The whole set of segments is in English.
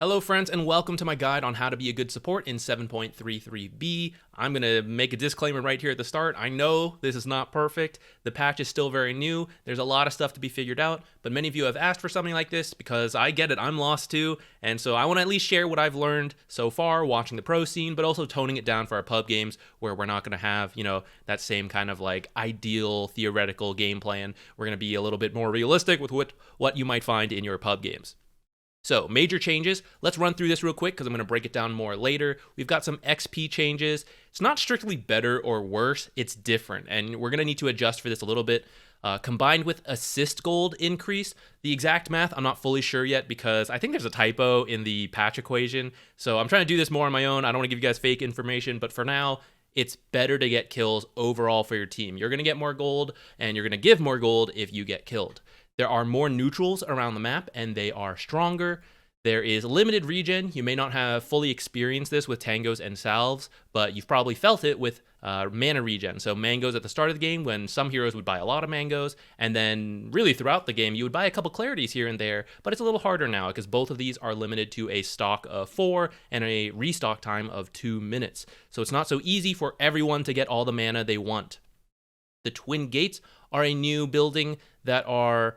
Hello friends and welcome to my guide on how to be a good support in 7.33b. I'm going to make a disclaimer right here at the start. I know this is not perfect. The patch is still very new. There's a lot of stuff to be figured out, but many of you have asked for something like this because I get it. I'm lost too, and so I want to at least share what I've learned so far watching the pro scene, but also toning it down for our pub games where we're not going to have, that same kind of like ideal theoretical game plan. We're going to be a little bit more realistic with what you might find in your pub games. So, major changes. Let's run through this real quick because I'm going to break it down more later. We've got some XP changes. It's not strictly better or worse, it's different, and we're going to need to adjust for this a little bit. Combined with assist gold increase, the exact math I'm not fully sure yet because I think there's a typo in the patch equation. So I'm trying to do this more on my own. I don't want to give you guys fake information, but for now, it's better to get kills overall for your team. You're going to get more gold, and you're going to give more gold if you get killed. There are more neutrals around the map, and they are stronger. There is limited regen. You may not have fully experienced this with tangos and salves, but you've probably felt it with mana regen. So mangoes at the start of the game when some heroes would buy a lot of mangoes, and then really throughout the game you would buy a couple clarities here and there, but it's a little harder now because both of these are limited to a stock of 4 and a restock time of 2 minutes. So it's not so easy for everyone to get all the mana they want. The Twin Gates are a new building that are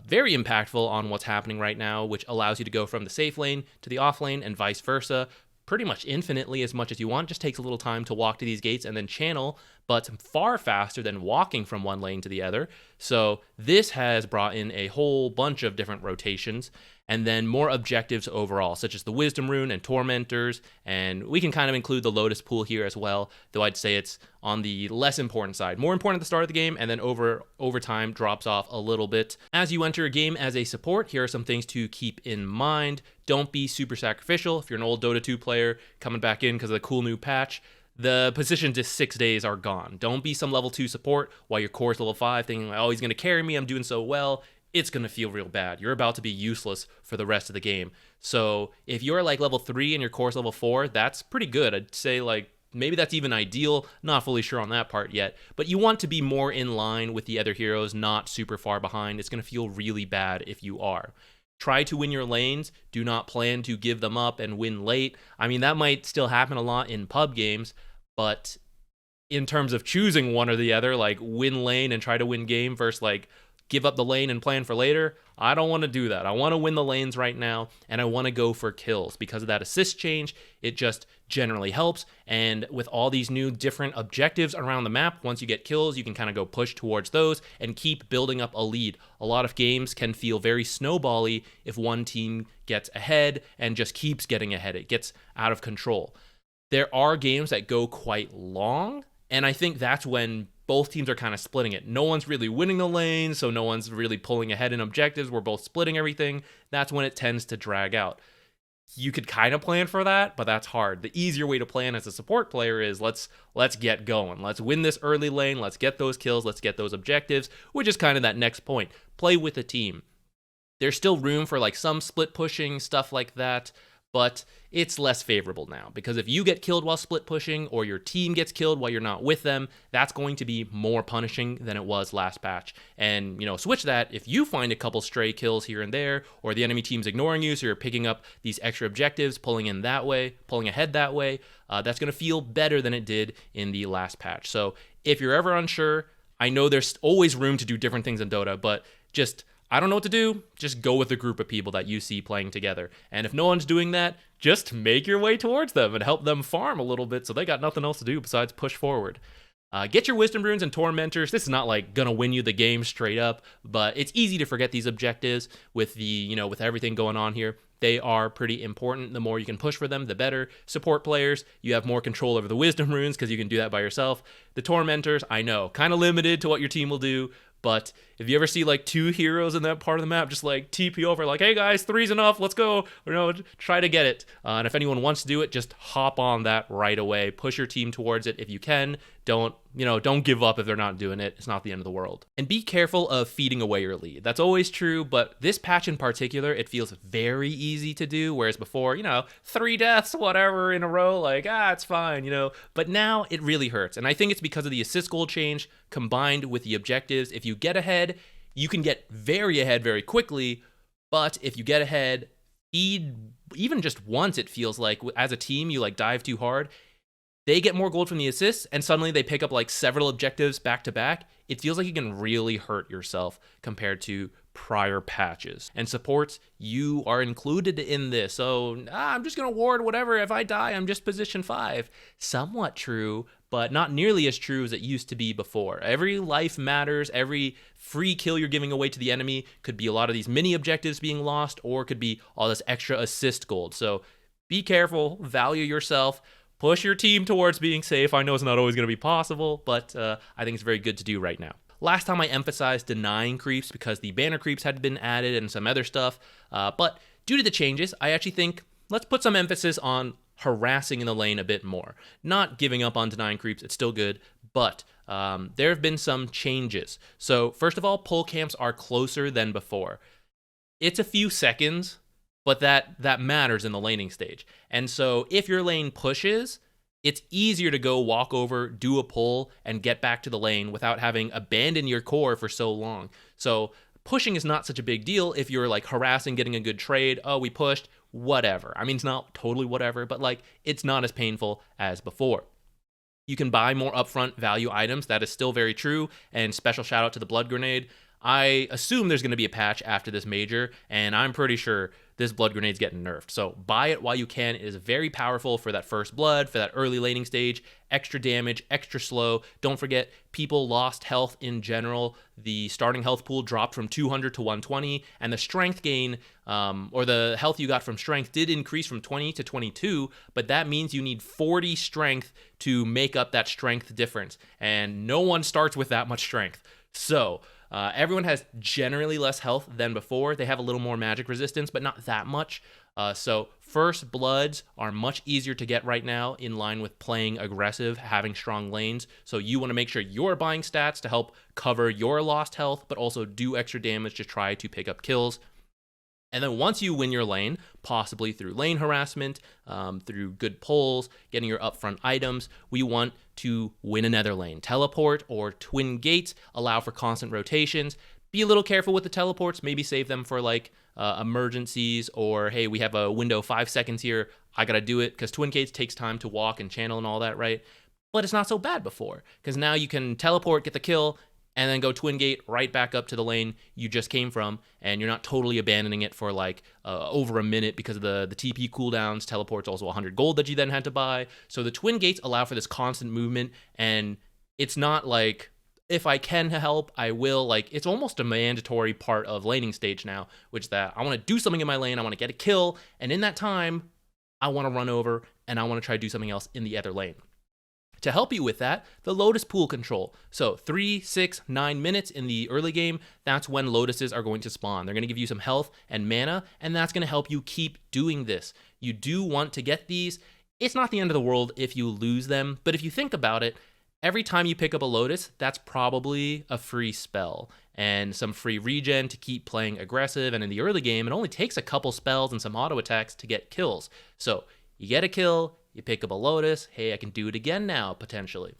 very impactful on what's happening right now, which allows you to go from the safe lane to the off lane and vice versa pretty much infinitely as much as you want. Just takes a little time to walk to these gates and then channel, but far faster than walking from one lane to the other. So this has brought in a whole bunch of different rotations and then more objectives overall, such as the Wisdom Rune and Tormentors, and we can kind of include the Lotus Pool here as well, though I'd say it's on the less important side. More important at the start of the game, and then over time drops off a little bit. As you enter a game as a support, here are some things to keep in mind. Don't be super sacrificial. If you're an old Dota 2 player coming back in because of the cool new patch, the positions just 6 days are gone. Don't be some level 2 support while your core's level 5 thinking, oh, he's going to carry me, I'm doing so well. It's going to feel real bad. You're about to be useless for the rest of the game. So if you're like level 3 and your core's level 4, that's pretty good. I'd say like maybe that's even ideal. Not fully sure on that part yet. But you want to be more in line with the other heroes, not super far behind. It's going to feel really bad if you are. Try to win your lanes. Do not plan to give them up and win late. I mean, that might still happen a lot in pub games, but in terms of choosing one or the other, like win lane and try to win game versus like give up the lane and plan for later, I don't want to do that. I want to win the lanes right now, and I want to go for kills. Because of that assist change, it just generally helps, and with all these new different objectives around the map, once you get kills, you can kind of go push towards those and keep building up a lead. A lot of games can feel very snowbally if one team gets ahead and just keeps getting ahead. It gets out of control. There are games that go quite long, and I think that's when both teams are kind of splitting it. No one's really winning the lane, so no one's really pulling ahead in objectives. We're both splitting everything. That's when it tends to drag out. You could kind of plan for that, but that's hard. The easier way to plan as a support player is let's get going. Let's win this early lane. Let's get those kills. Let's get those objectives, which is kind of that next point. Play with the team. There's still room for like some split pushing, stuff like that, but it's less favorable now because if you get killed while split pushing or your team gets killed while you're not with them, that's going to be more punishing than it was last patch. And, switch that if you find a couple stray kills here and there, or the enemy team's ignoring you, so you're picking up these extra objectives, pulling ahead that way, that's going to feel better than it did in the last patch. So if you're ever unsure, I know there's always room to do different things in Dota, but I don't know what to do, just go with a group of people that you see playing together. And if no one's doing that, just make your way towards them and help them farm a little bit so they got nothing else to do besides push forward. Get your Wisdom Runes and Tormentors. This is not like gonna win you the game straight up, but it's easy to forget these objectives with with everything going on here. They are pretty important. The more you can push for them, the better. Support players, you have more control over the Wisdom Runes because you can do that by yourself. The Tormentors, I know, kind of limited to what your team will do, but if you ever see like 2 heroes in that part of the map, just like TP over, like, hey guys, 3's enough, let's go, try to get it. And if anyone wants to do it, just hop on that right away. Push your team towards it if you can. Don't give up if they're not doing it. It's not the end of the world. And be careful of feeding away your lead. That's always true, but this patch in particular, it feels very easy to do, whereas before, 3 deaths, whatever, in a row, like, it's fine, But now it really hurts, and I think it's because of the assist goal change combined with the objectives. If you get ahead, you can get very ahead very quickly, but if you get ahead, feed even just once, it feels like as a team, you like dive too hard, they get more gold from the assists, and suddenly they pick up like several objectives back to back. It feels like you can really hurt yourself compared to prior patches. And supports, you are included in this. So I'm just going to ward whatever. If I die, I'm just position 5. Somewhat true, but not nearly as true as it used to be before. Every life matters. Every free kill you're giving away to the enemy could be a lot of these mini objectives being lost, or could be all this extra assist gold. So be careful, value yourself. Push your team towards being safe. I know it's not always going to be possible, but I think it's very good to do right now. Last time I emphasized denying creeps because the banner creeps had been added and some other stuff, but due to the changes, I actually think let's put some emphasis on harassing in the lane a bit more. Not giving up on denying creeps, it's still good, but there have been some changes. So first of all, pull camps are closer than before. It's a few seconds, but that matters in the laning stage. And so if your lane pushes, it's easier to go walk over, do a pull, and get back to the lane without having abandoned your core for so long. So pushing is not such a big deal if you're like harassing, getting a good trade. Oh, we pushed, whatever. I mean, it's not totally whatever, but like it's not as painful as before. You can buy more upfront value items. That is still very true. And special shout out to the Blood Grenade. I assume there's going to be a patch after this major, and I'm pretty sure this Blood Grenade's getting nerfed. So buy it while you can. It is very powerful for that first blood, for that early laning stage, extra damage, extra slow. Don't forget, people lost health in general. The starting health pool dropped from 200 to 120, and the strength gain, or the health you got from strength, did increase from 20 to 22, but that means you need 40 strength to make up that strength difference, and no one starts with that much strength. So everyone has generally less health than before. They have a little more magic resistance, but not that much. So first bloods are much easier to get right now, in line with playing aggressive, having strong lanes. So you want to make sure you're buying stats to help cover your lost health, but also do extra damage to try to pick up kills. And then once you win your lane, possibly through lane harassment, through good pulls, getting your upfront items, we want to win another lane. Teleport or twin gates allow for constant rotations. Be a little careful with the teleports. Maybe save them for like emergencies, or hey, we have a window 5 seconds here. I got to do it, because twin gates takes time to walk and channel and all that, right? But it's not so bad before, because now you can teleport, get the kill, and then go twin gate right back up to the lane you just came from, and you're not totally abandoning it for like over a minute because of the TP cooldowns. Teleport's also 100 gold that you then had to buy. So the twin gates allow for this constant movement, and it's not like, if I can help, I will. Like, it's almost a mandatory part of laning stage now, which is that I want to do something in my lane, I want to get a kill, and in that time, I want to run over, and I want to try to do something else in the other lane. To help you with that, the Lotus Pool control. So 3, 6, 9 minutes in the early game, that's when Lotuses are going to spawn. They're going to give you some health and mana, and that's going to help you keep doing this. You do want to get these. It's not the end of the world if you lose them, but if you think about it, every time you pick up a Lotus, that's probably a free spell and some free regen to keep playing aggressive. And in the early game, it only takes a couple spells and some auto attacks to get kills. So you get a kill, you pick up a Lotus, hey, I can do it again now, potentially.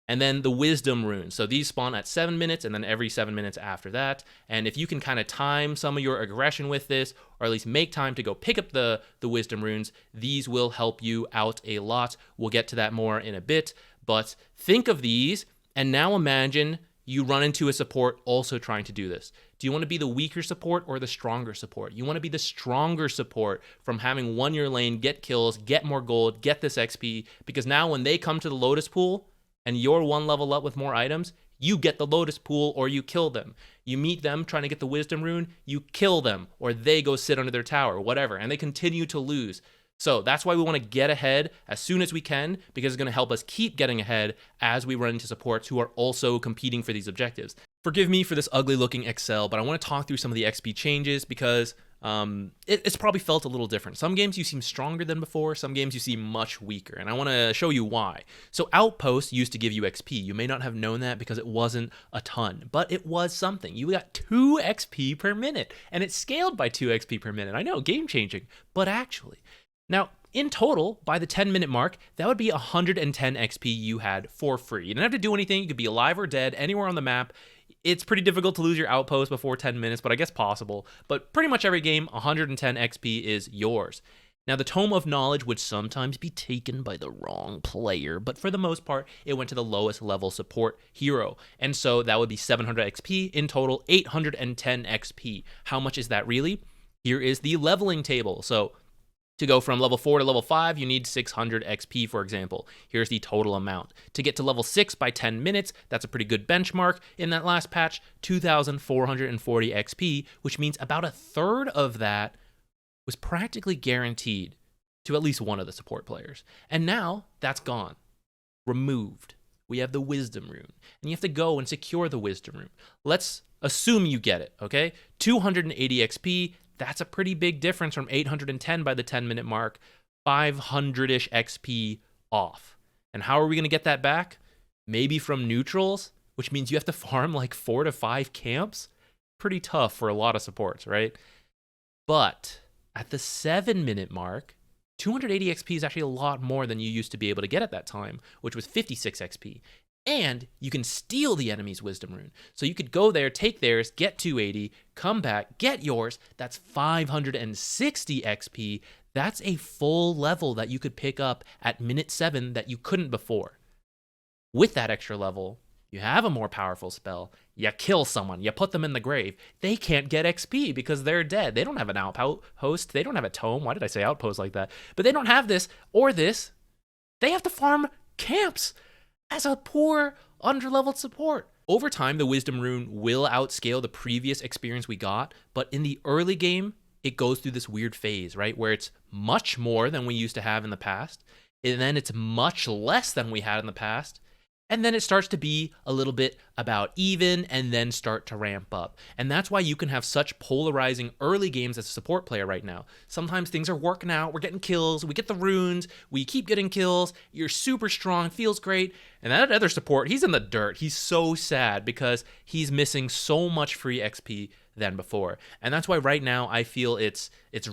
And then the Wisdom runes. So these spawn at 7 minutes, and then every 7 minutes after that. And if you can kind of time some of your aggression with this, or at least make time to go pick up the Wisdom runes, these will help you out a lot. We'll get to that more in a bit. But think of these, and now imagine you run into a support also trying to do this. Do you want to be the weaker support or the stronger support? You want to be the stronger support from having won your lane, get kills, get more gold, get this XP, because now when they come to the Lotus Pool and you're one level up with more items, you get the Lotus Pool or you kill them. You meet them trying to get the Wisdom rune, you kill them, or they go sit under their tower, whatever, and they continue to lose. So that's why we want to get ahead as soon as we can, because it's going to help us keep getting ahead as we run into supports who are also competing for these objectives. Forgive me for this ugly looking Excel, but I want to talk through some of the XP changes because it's probably felt a little different. Some games you seem stronger than before, some games you seem much weaker, and I want to show you why. So Outpost used to give you XP. You may not have known that because it wasn't a ton, but it was something. You got 2 XP per minute, and it scaled by 2 XP per minute. I know, game changing, but actually. Now, in total, by the 10-minute mark, that would be 110 XP you had for free. You didn't have to do anything. You could be alive or dead anywhere on the map. It's pretty difficult to lose your outpost before 10 minutes, but I guess possible. But pretty much every game, 110 XP is yours. Now, the Tome of Knowledge would sometimes be taken by the wrong player, but for the most part, it went to the lowest level support hero. And so that would be 700 XP, in total 810 XP. How much is that really? Here is the leveling table. So to go from level 4 to level 5, you need 600 XP, for example. Here's the total amount. To get to level 6 by 10 minutes, that's a pretty good benchmark. In that last patch, 2,440 XP, which means about a third of that was practically guaranteed to at least one of the support players. And now that's gone, removed. We have the Wisdom Rune, and you have to go and secure the Wisdom Rune. Let's assume you get it, okay? 280 XP, that's a pretty big difference from 810 by the 10-minute mark, 500-ish XP off. And how are we going to get that back? Maybe from neutrals, which means you have to farm like 4 to 5 camps. Pretty tough for a lot of supports, right? But at the 7-minute mark, 280 XP is actually a lot more than you used to be able to get at that time, which was 56 XP. And you can steal the enemy's Wisdom Rune. So you could go there, take theirs, get 280, come back, get yours. That's 560 XP. That's a full level that you could pick up at minute 7 that you couldn't before. With that extra level, you have a more powerful spell. You kill someone, you put them in the grave. They can't get XP because they're dead. They don't have an outpost. They don't have a tome. Why did I say outpost like that? But they don't have this or this. They have to farm camps as a poor, underleveled support. Over time, the Wisdom Rune will outscale the previous experience we got, but in the early game, it goes through this weird phase, right? Where it's much more than we used to have in the past, and then it's much less than we had in the past, and then it starts to be a little bit about even and then start to ramp up. And that's why you can have such polarizing early games as a support player right now. Sometimes things are working out, we're getting kills, we get the runes, we keep getting kills, you're super strong, feels great. And that other support, he's in the dirt. He's so sad because he's missing so much free XP than before. And that's why right now I feel it's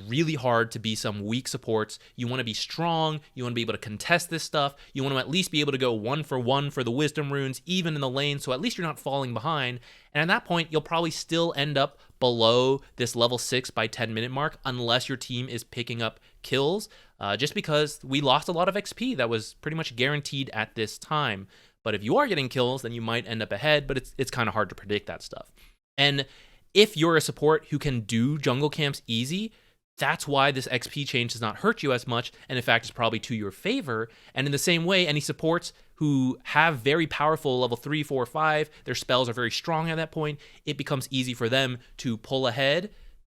really hard to be some weak supports. You want to be strong, you want to be able to contest this stuff, you want to at least be able to go 1-for-1 for the Wisdom Runes, even in the lane, so at least you're not falling behind. And at that point, you'll probably still end up below this level 6 by 10-minute mark unless your team is picking up kills, just because we lost a lot of XP that was pretty much guaranteed at this time. But if you are getting kills, then you might end up ahead, but it's kind of hard to predict that stuff. And if you're a support who can do jungle camps easy, that's why this XP change does not hurt you as much, and in fact is probably to your favor. And in the same way, any supports who have very powerful level 3, 4, 5, their spells are very strong at that point, it becomes easy for them to pull ahead,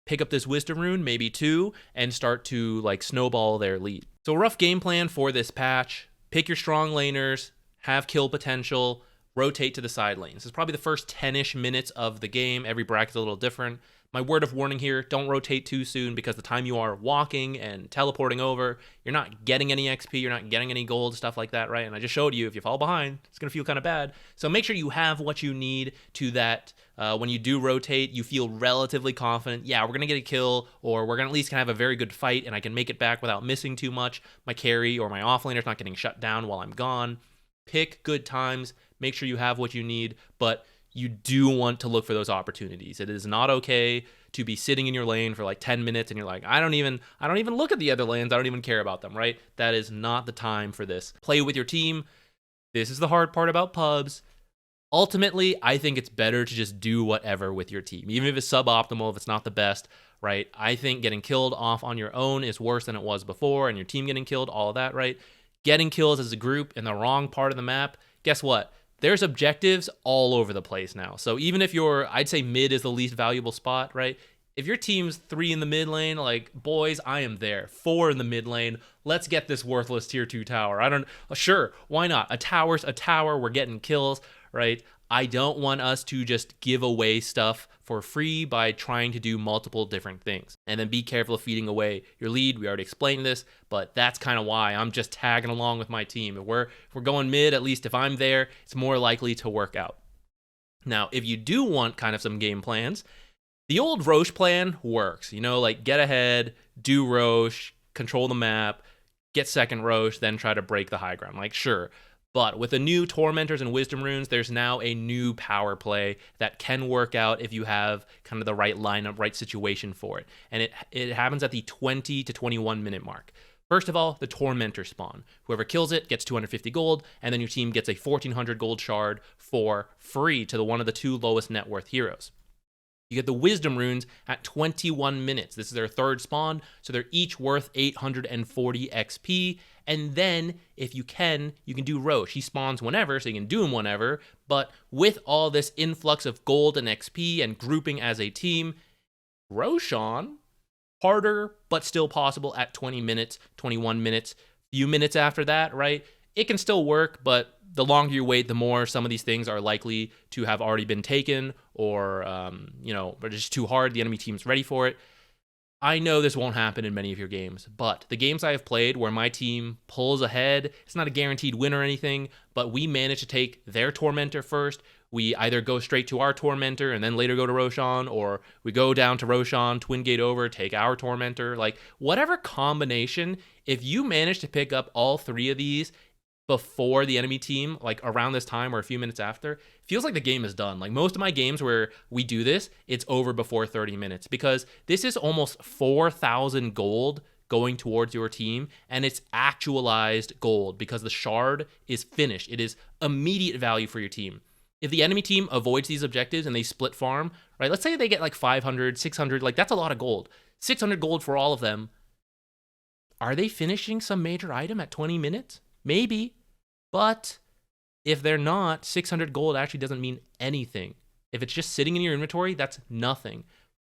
pick up this Wisdom Rune, maybe 2, and start to like snowball their lead. So rough game plan for this patch: pick your strong laners, have kill potential, rotate to the side lanes. This is probably the first 10-ish minutes of the game. Every bracket's a little different. My word of warning here, don't rotate too soon, because the time you are walking and teleporting over, you're not getting any XP, you're not getting any gold, stuff like that, right? And I just showed you, if you fall behind, it's going to feel kind of bad. So make sure you have what you need to that. When you do rotate, you feel relatively confident. Yeah, we're going to get a kill, or we're going to at least have a very good fight, and I can make it back without missing too much. My carry or my offlaner's not getting shut down while I'm gone. Pick good times. Make sure you have what you need, but you do want to look for those opportunities. It is not okay to be sitting in your lane for like 10 minutes and you're like, I don't even look at the other lanes. I don't even care about them, right? That is not the time for this. Play with your team. This is the hard part about pubs. Ultimately, I think it's better to just do whatever with your team, even if it's suboptimal, if it's not the best, right? I think getting killed off on your own is worse than it was before, and your team getting killed, all of that, right? Getting kills as a group in the wrong part of the map, guess what? There's objectives all over the place now. So even if I'd say mid is the least valuable spot, right? If your team's 3 in the mid lane, like, boys, I am there. 4 in the mid lane. Let's get this worthless tier 2 tower. Sure, why not? A tower's a tower. We're getting kills, right? I don't want us to just give away stuff for free by trying to do multiple different things. And then be careful of feeding away your lead. We already explained this, but that's kind of why I'm just tagging along with my team. If we're going mid, at least if I'm there, it's more likely to work out. Now, if you do want kind of some game plans, the old Roche plan works. Like get ahead, do Roche, control the map, get second Roche, then try to break the high ground. Like, sure. But with the new Tormentors and Wisdom Runes, there's now a new power play that can work out if you have kind of the right lineup, right situation for it. And it happens at the 20 to 21 minute mark. First of all, the Tormentor spawn. Whoever kills it gets 250 gold, and then your team gets a 1400 gold shard for free to one of the 2 lowest net worth heroes. You get the Wisdom Runes at 21 minutes. This is their third spawn, so they're each worth 840 XP. And then, if you can do Roche. He spawns whenever, so you can do him whenever. But with all this influx of gold and XP and grouping as a team, Roshan, harder, but still possible at 20 minutes, 21 minutes. Few minutes after that, right? It can still work, but the longer you wait, the more some of these things are likely to have already been taken or, but it's just too hard. The enemy team's ready for it. I know this won't happen in many of your games, but the games I have played where my team pulls ahead, it's not a guaranteed win or anything, but we manage to take their Tormentor first. We either go straight to our Tormentor and then later go to Roshan, or we go down to Roshan, Twin Gate over, take our Tormentor. Like, whatever combination, if you manage to pick up all 3 of these before the enemy team, like around this time or a few minutes after, feels like the game is done. Like most of my games where we do this, it's over before 30 minutes because this is almost 4,000 gold going towards your team, and it's actualized gold because the shard is finished. It is immediate value for your team. If the enemy team avoids these objectives and they split farm, right? Let's say they get like 500, 600, like that's a lot of gold. 600 gold for all of them. Are they finishing some major item at 20 minutes? Maybe. But if they're not, 600 gold actually doesn't mean anything. If it's just sitting in your inventory, that's nothing.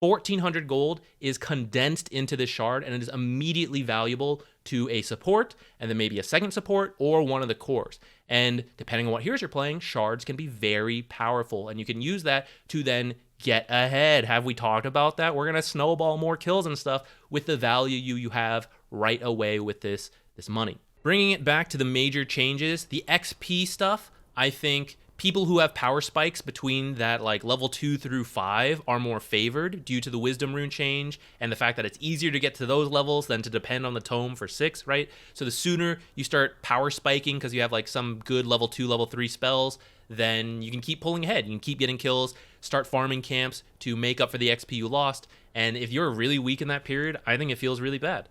1,400 gold is condensed into this shard, and it is immediately valuable to a support, and then maybe a second support, or one of the cores. And depending on what heroes you're playing, shards can be very powerful, and you can use that to then get ahead. Have we talked about that? We're going to snowball more kills and stuff with the value you have right away with this money. Bringing it back to the major changes, the XP stuff, I think people who have power spikes between that like level 2 through 5 are more favored due to the Wisdom Rune change and the fact that it's easier to get to those levels than to depend on the tome for 6, right? So the sooner you start power spiking because you have like some good level 2, level 3 spells, then you can keep pulling ahead. You can keep getting kills, start farming camps to make up for the XP you lost. And if you're really weak in that period, I think it feels really bad.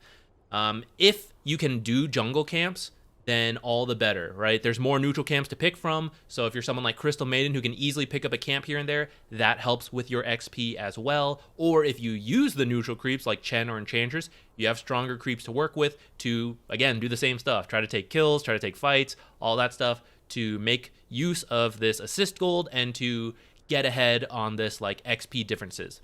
If you can do jungle camps, then all the better, right? There's more neutral camps to pick from. So if you're someone like Crystal Maiden who can easily pick up a camp here and there, that helps with your XP as well. Or if you use the neutral creeps like Chen or Enchantress, you have stronger creeps to work with to, again, do the same stuff. Try to take kills, try to take fights, all that stuff to make use of this assist gold and to get ahead on this like XP differences.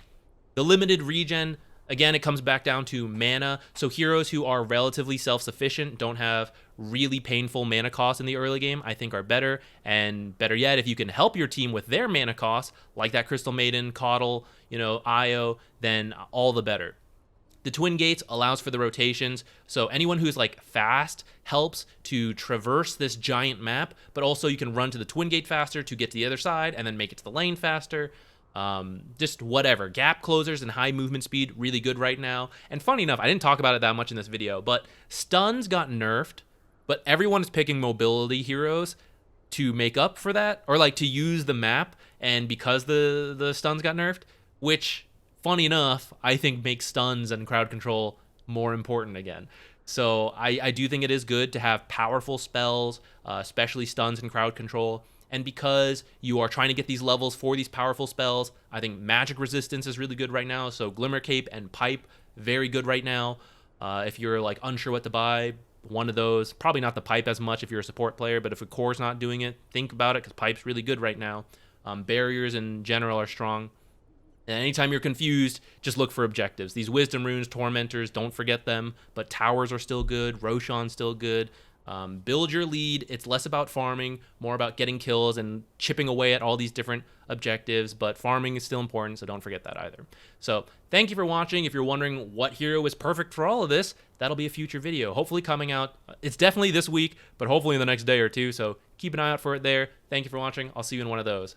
The limited regen, again, it comes back down to mana. So heroes who are relatively self-sufficient, don't have really painful mana costs in the early game, I think are better. And better yet, if you can help your team with their mana costs, like that Crystal Maiden, Coddle, Io, then all the better. The Twin Gates allows for the rotations, so anyone who's like fast helps to traverse this giant map, but also you can run to the Twin Gate faster to get to the other side and then make it to the lane faster. Just whatever. Gap closers and high movement speed, really good right now. And funny enough, I didn't talk about it that much in this video, but stuns got nerfed, but everyone is picking mobility heroes to make up for that, or like to use the map, and because the stuns got nerfed, which, funny enough, I think makes stuns and crowd control more important again. So I do think it is good to have powerful spells, especially stuns and crowd control. And because you are trying to get these levels for these powerful spells, I think magic resistance is really good right now. So Glimmer Cape and Pipe, very good right now. If you're like unsure what to buy, one of those. Probably not the Pipe as much if you're a support player, but if a core's not doing it, think about it because Pipe's really good right now. Barriers in general are strong. And anytime you're confused, just look for objectives. These Wisdom Runes, Tormentors, don't forget them. But Towers are still good. Roshan's still good. Build your lead. It's less about farming, more about getting kills and chipping away at all these different objectives. But farming is still important, so don't forget that either. So thank you for watching. If you're wondering what hero is perfect for all of this, that'll be a future video. Hopefully coming out. It's definitely this week, but hopefully in the next day or two. So keep an eye out for it there. Thank you for watching. I'll see you in one of those.